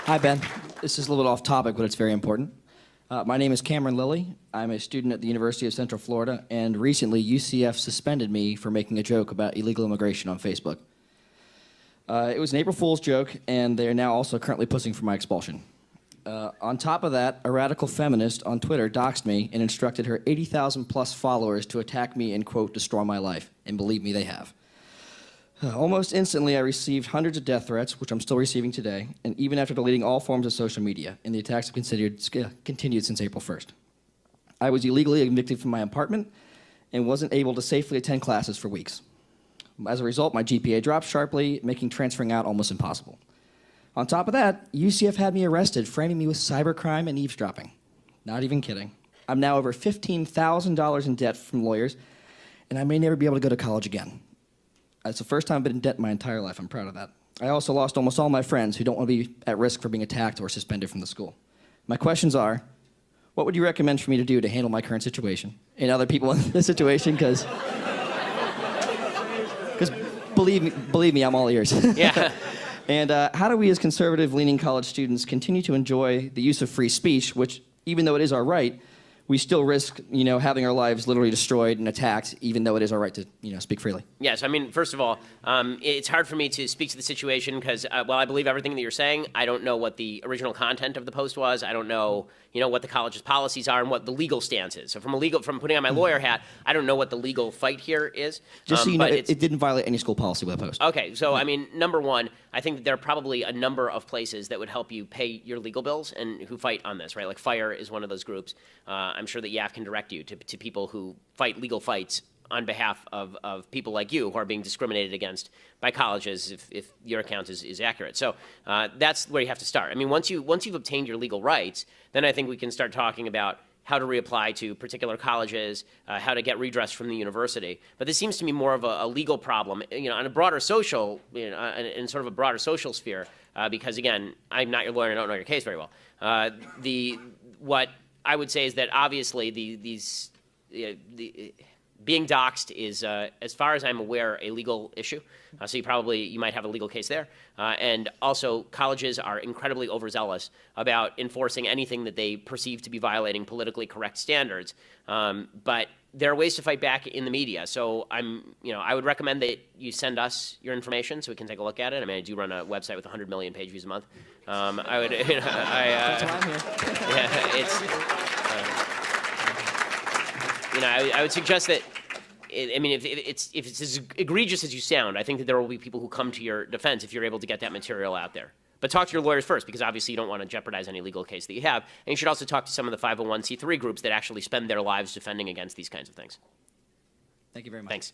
Hi, Ben. This is a little bit off topic, but it's very important. My name is Cameron Lilly. I'm a student at the University of Central Florida, and recently UCF suspended me for making a joke about illegal immigration on Facebook. It was an April Fool's joke, and they are now also currently pushing for my expulsion. On top of that, a radical feminist on Twitter doxed me and instructed her 80,000 plus followers to attack me and, quote, destroy my life. And believe me, they have. Almost instantly, I received hundreds of death threats, which I'm still receiving today, and even after deleting all forms of social media, and the attacks have continued since April 1st. I was illegally evicted from my apartment and wasn't able to safely attend classes for weeks. As a result, my GPA dropped sharply, making transferring out almost impossible. On top of that, UCF had me arrested, framing me with cybercrime and eavesdropping. Not even kidding. I'm now over $15,000 in debt from lawyers, and I may never be able to go to college again. It's the first time I've been in debt in my entire life. I'm proud of that. I also lost almost all my friends who don't want to be at risk for being attacked or suspended from the school. My questions are, what would you recommend for me to do to handle my current situation and other people in this situation? Because believe me, I'm all ears. Yeah. And how do we as conservative-leaning college students continue to enjoy the use of free speech, which, even though it is our right, we still risk, having our lives literally destroyed and attacked, even though it is our right to, speak freely? Yes, I mean, first of all, it's hard for me to speak to the situation because, while I believe everything that you're saying, I don't know what the original content of the post was. I don't know, what the college's policies are and what the legal stance is. So from putting on my lawyer hat, I don't know what the legal fight here is. Just so you know, it didn't violate any school policy with the post. Okay, so I mean, number one, I think that there are probably a number of places that would help you pay your legal bills and who fight on this, right? Like FIRE is one of those groups. I'm sure that YAF can direct you to people who fight legal fights on behalf of people like you who are being discriminated against by colleges if your account is accurate. So that's where you have to start. I mean, once you've obtained your legal rights, then I think we can start talking about how to reapply to particular colleges, how to get redress from the university. But this seems to me more of a legal problem, on a broader social, in sort of a broader social sphere, because again, I'm not your lawyer and I don't know your case very well. What I would say is that obviously being doxxed is, as far as I'm aware, a legal issue. So you might have a legal case there. And also, colleges are incredibly overzealous about enforcing anything that they perceive to be violating politically correct standards. But there are ways to fight back in the media. So I would recommend that you send us your information so we can take a look at it. I mean, I do run a website with 100 million page views a month. I would, That's why I'm here. I would suggest that, if it's as egregious as you sound, I think that there will be people who come to your defense if you're able to get that material out there. But talk to your lawyers first, because obviously you don't want to jeopardize any legal case that you have. And you should also talk to some of the 501c3 groups that actually spend their lives defending against these kinds of things. Thank you very much. Thanks.